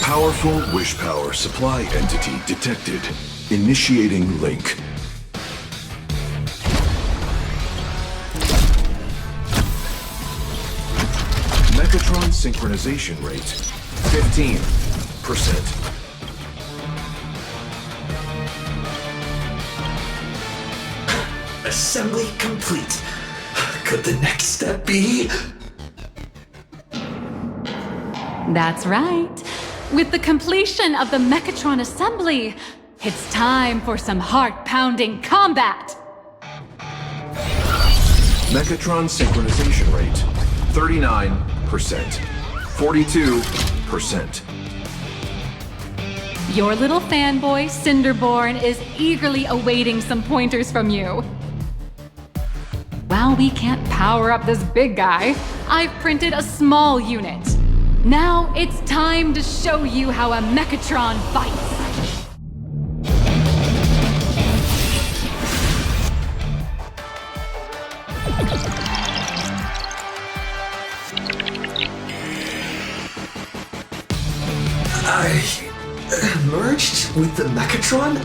Powerful wish power supply entity detected. Initiating link. Mechatron synchronization rate 15%. Assembly complete. Could the next step be? That's right. With the completion of the Mechatron assembly, it's time for some heart-pounding combat! Mechatron synchronization rate 39%. 42%. Your little fanboy, Cinderborn, is eagerly awaiting some pointers from you. While we can't power up this big guy, I've printed a small unit. Now it's time to show you how a Mechatron fights. I merged with the Mechatron?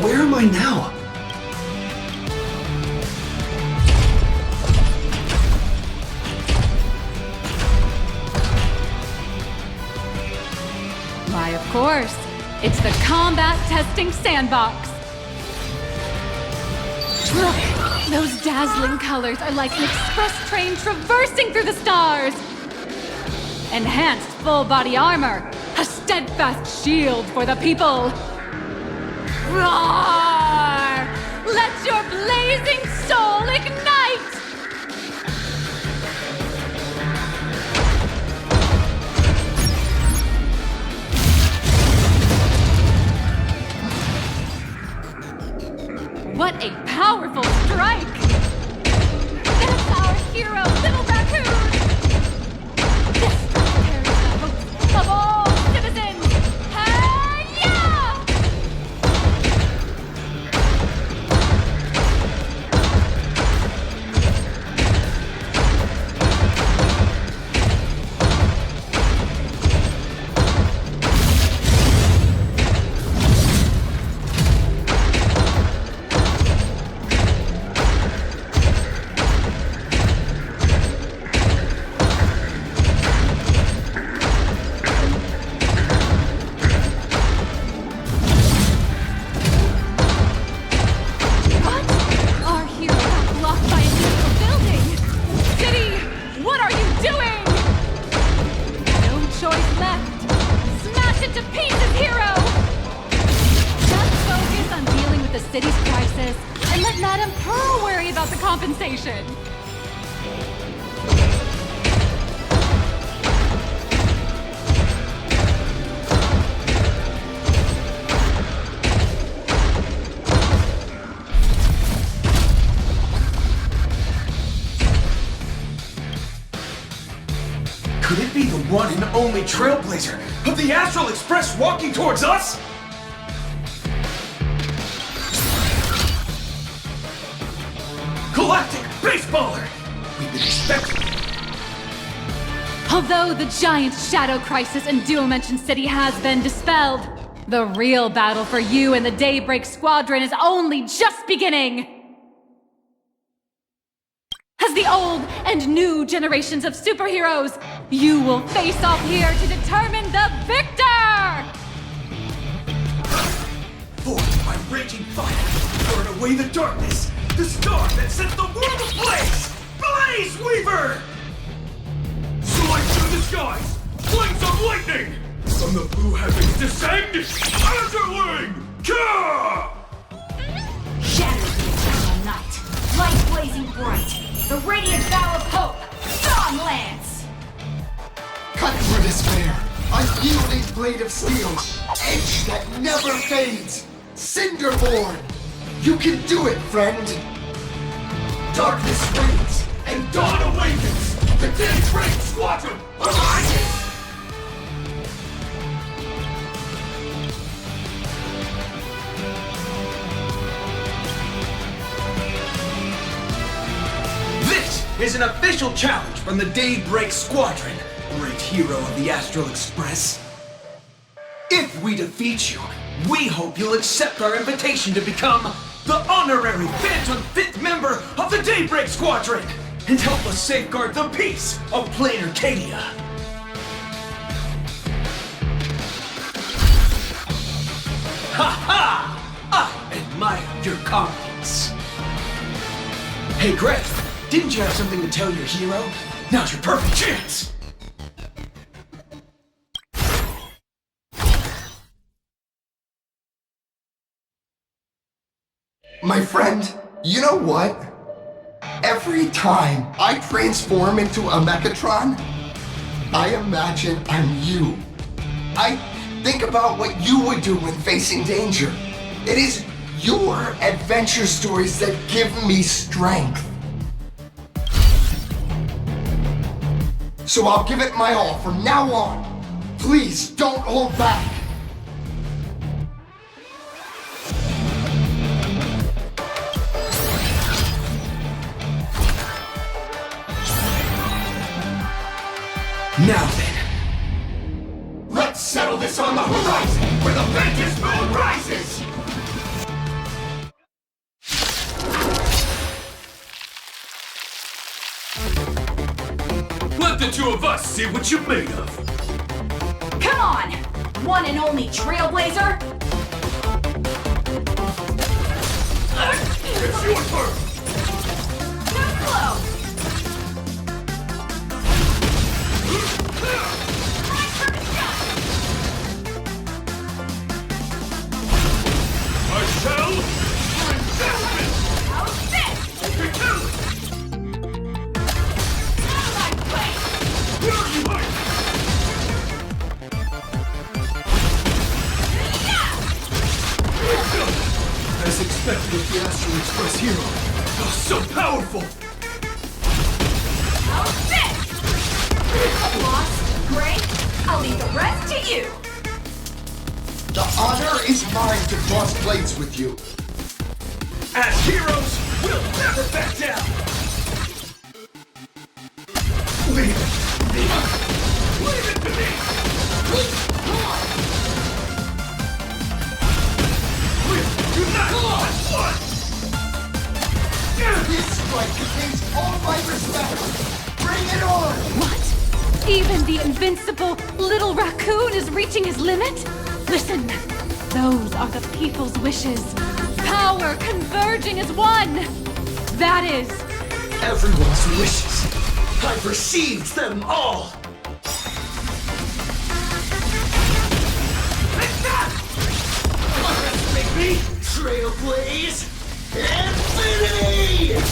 Where am I now? Why, of course. It's the combat testing sandbox. Look, those dazzling colors are like an express train traversing through the stars. Enhanced full-body armor, a steadfast shield for the people. Roar! Let your blazing soul ignite! What a powerful strike! That's our hero, Little Raccoon! This carries the hopes of all citizens! Hi-ya! Compensation. Could it be the one and only Trailblazer of the Astral Express walking towards us? Galactic Baseballer! We've been expecting. Although the giant shadow crisis in Duo-Mention City has been dispelled, the real battle for you and the Daybreak Squadron is only just beginning! As the old and new generations of superheroes, you will face off here to determine the victor! Forged by raging fire, burn away the darkness! The star that set the world ablaze! Blaze Weaver! Soaring through the skies! Flames of lightning! From the blue heavens descend! Azurling! Ka! Shatter the eternal night! Light blazing bright! The radiant bow of hope! Dawn Lance! Cut for despair! Unyielding blade of steel! Edge that never fades! Cinderborn! You can do it, friend! Darkness reigns, and dawn awakens! The Daybreak Squadron arises! This is an official challenge from the Daybreak Squadron. great hero of the Astral Express. If we defeat you, we hope you'll accept our invitation to become the honorary Phantom 5th member of the Daybreak Squadron and help us safeguard the peace of Plain Arcadia. Ha ha! I admire your confidence. Hey Greg, didn't you have something to tell your hero? Now's your perfect chance! My friend, you know what? Every time I transform into a Mechatron, I imagine I'm you. I think about what you would do when facing danger. It is your adventure stories that give me strength. So I'll give it my all from now on. Please don't hold back. Now then, Let's settle this on the horizon, where the Ventus moon rises! Let the two of us see what you're made of. Come on! One and only Trailblazer! It's your turn! Too close! My turn to shine! I shall investment! How's this? Fatality! Out of my way! Where are you hiding? As expected with the Astral Express hero. Oh, so powerful! How's this? Lost, great. I'll leave the rest to you. The honor is mine to cross blades with you. As heroes, we'll never back down! Leave it! Leave it to me! We'll unite as one! This strike contains all my respect. Bring it on! What? Even the invincible little raccoon is reaching his limit? Listen, those are the people's wishes. Power converging as one. That is everyone's wishes. I've received them all. Take that! Make me Trailblaze Infinity!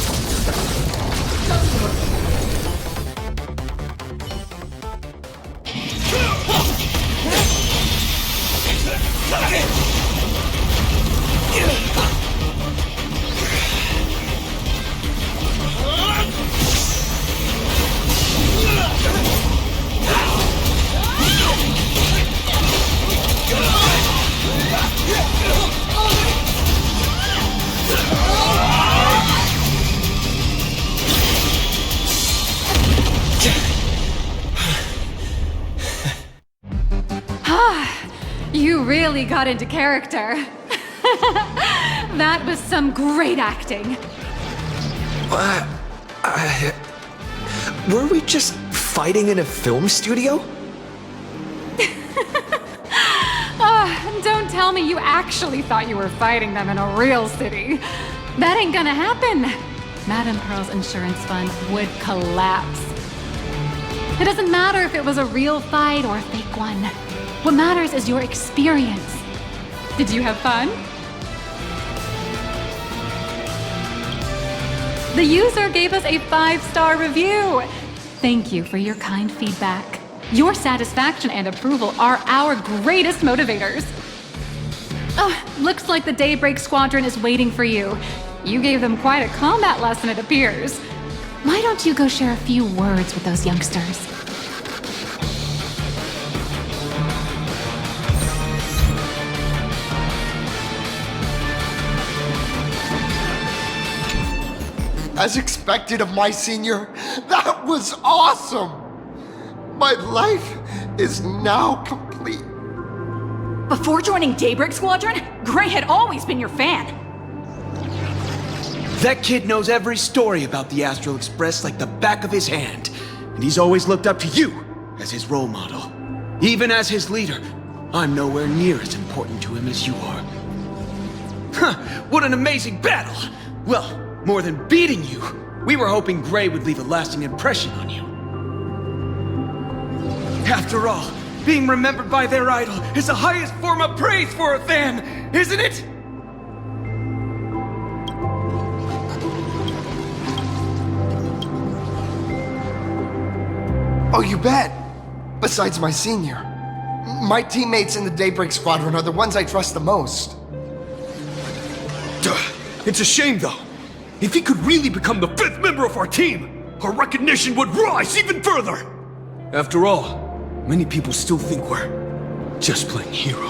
You really got into character. That was some great acting. Were we just fighting in a film studio? Don't tell me you actually thought you were fighting them in a real city. That ain't gonna happen. Madame Pearl's insurance fund would collapse. It doesn't matter if it was a real fight or a fake one. What matters is your experience. Did you have fun? The user gave us a 5-star review. Thank you for your kind feedback. Your satisfaction and approval are our greatest motivators. Oh, looks like the Daybreak Squadron is waiting for you. You gave them quite a combat lesson, it appears. Why don't you go share a few words with those youngsters? As expected of my senior, that was awesome! My life is now complete. Before joining Daybreak Squadron, Gray had always been your fan. That kid knows every story about the Astral Express like the back of his hand. And he's always looked up to you as his role model. Even as his leader, I'm nowhere near as important to him as you are. Huh, what an amazing battle! Well, more than beating you, we were hoping Gray would leave a lasting impression on you. After all, being remembered by their idol is the highest form of praise for a fan, isn't it? Oh, you bet. Besides my senior. My teammates in the Daybreak Squadron are the ones I trust the most. Duh. It's a shame, though. If he could really become the 5th member of our team, our recognition would rise even further. After all, many people still think we're just playing hero.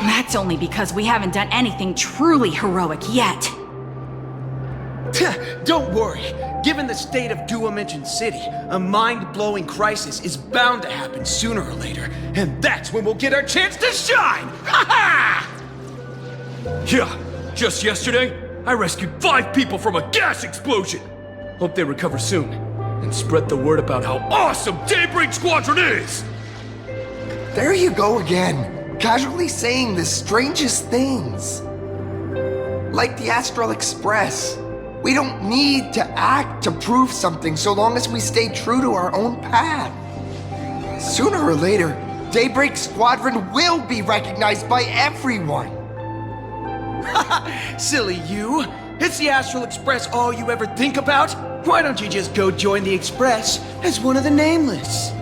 That's only because we haven't done anything truly heroic yet. Don't worry. Given the state of Duo-Mention City, a mind-blowing crisis is bound to happen sooner or later, and that's when we'll get our chance to shine! Ha ha! Yeah, just yesterday, I rescued 5 people from a gas explosion. Hope they recover soon, and spread the word about how awesome Daybreak Squadron is! There you go again, casually saying the strangest things. Like the Astral Express. We don't need to act to prove something so long as we stay true to our own path. Sooner or later, Daybreak Squadron will be recognized by everyone. Silly you! Is the Astral Express all you ever think about? Why don't you just go join the Express as one of the Nameless?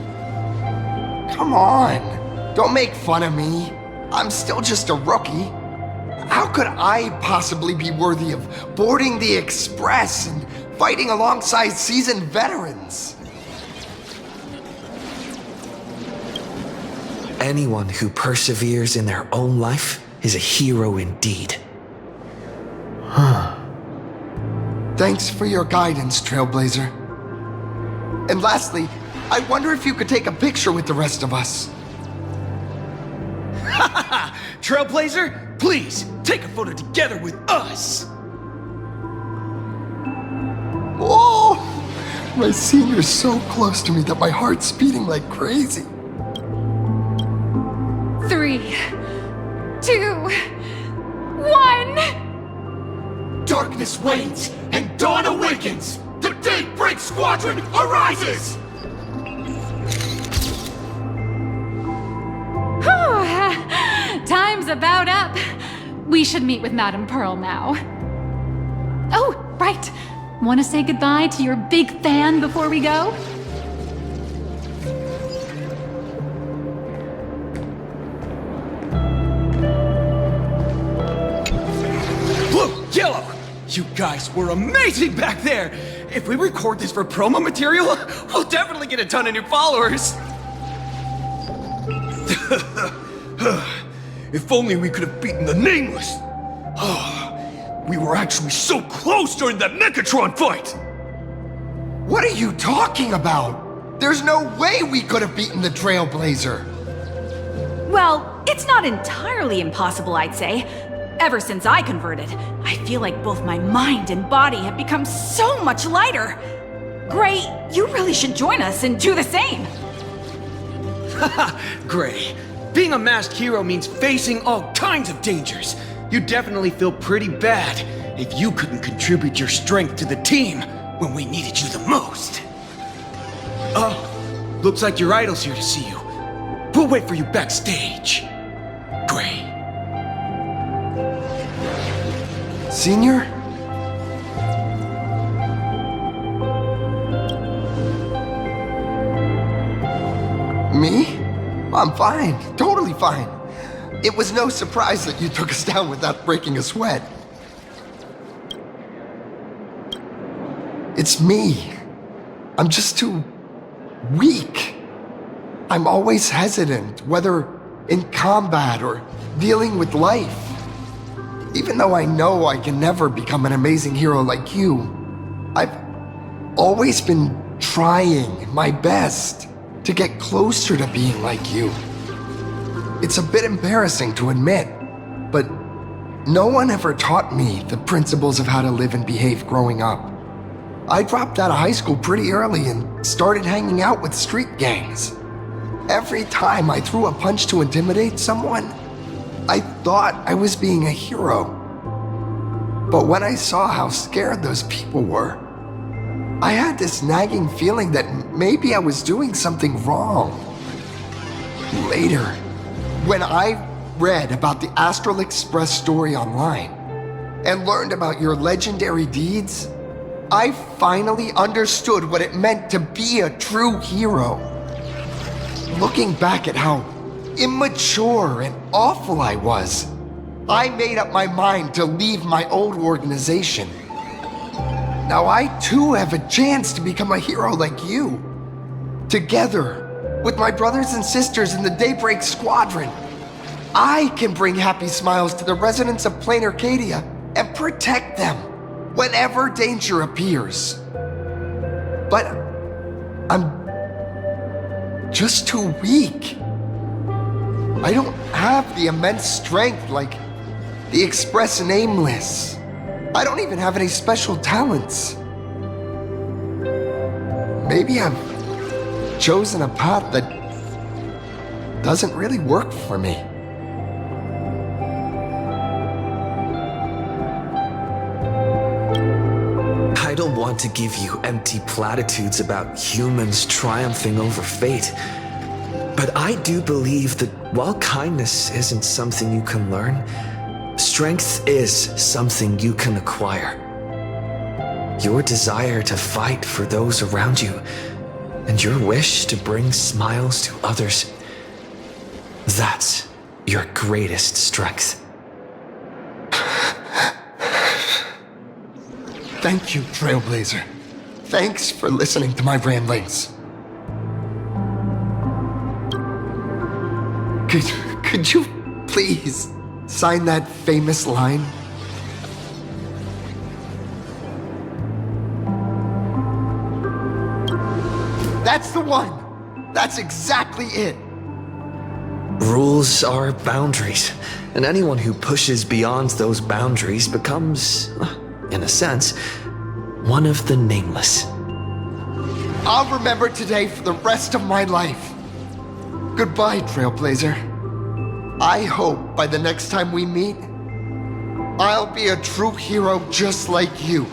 Come on, don't make fun of me. I'm still just a rookie. How could I possibly be worthy of boarding the Express and fighting alongside seasoned veterans? Anyone who perseveres in their own life is a hero indeed. Thanks for your guidance, Trailblazer. And lastly, I wonder if you could take a picture with the rest of us. Trailblazer, please, take a photo together with us! Oh, my senior's so close to me that my heart's beating like crazy. 3, 2, 1. Darkness wanes and dawn awakens! The Daybreak Squadron arises! Whew, time's about up. We should meet with Madame Pearl now. Oh, right. Want to say goodbye to your big fan before we go? Blue, yellow! You guys were amazing back there! If we record this for promo material, we'll definitely get a ton of new followers! If only we could have beaten the Nameless! We were actually so close during that Mechatron fight! What are you talking about? There's no way we could have beaten the Trailblazer. Well, it's not entirely impossible, I'd say. Ever since I converted, I feel like both my mind and body have become so much lighter. Gray, you really should join us and do the same. Gray, being a masked hero means facing all kinds of dangers. You'd definitely feel pretty bad if you couldn't contribute your strength to the team when we needed you the most. Oh, looks like your idol's here to see you. We'll wait for you backstage. Gray. Senior? Me? I'm fine, totally fine. It was no surprise that you took us down without breaking a sweat. It's me. I'm just too weak. I'm always hesitant, whether in combat or dealing with life. Even though I know I can never become an amazing hero like you, I've always been trying my best to get closer to being like you. It's a bit embarrassing to admit, but no one ever taught me the principles of how to live and behave growing up. I dropped out of high school pretty early and started hanging out with street gangs. Every time I threw a punch to intimidate someone, I thought I was being a hero. But when I saw how scared those people were, I had this nagging feeling that maybe I was doing something wrong. Later, when I read about the Astral Express story online and learned about your legendary deeds, I finally understood what it meant to be a true hero. Looking back at how immature and awful I was, I made up my mind to leave my old organization. Now I too have a chance to become a hero like you. Together, with my brothers and sisters in the Daybreak Squadron, I can bring happy smiles to the residents of Plain Arcadia and protect them whenever danger appears. But I'm just too weak. I don't have the immense strength like the Express Nameless. I don't even have any special talents. Maybe I've chosen a path that doesn't really work for me. I don't want to give you empty platitudes about humans triumphing over fate, but I do believe that while kindness isn't something you can learn, strength is something you can acquire. Your desire to fight for those around you, and your wish to bring smiles to others, that's your greatest strength. Thank you, Trailblazer. Thanks for listening to my ramblings. Could you please sign that famous line? That's the one! That's exactly it! Rules are boundaries, and anyone who pushes beyond those boundaries becomes, in a sense, one of the nameless. I'll remember today for the rest of my life. Goodbye, Trailblazer. I hope by the next time we meet, I'll be a true hero just like you.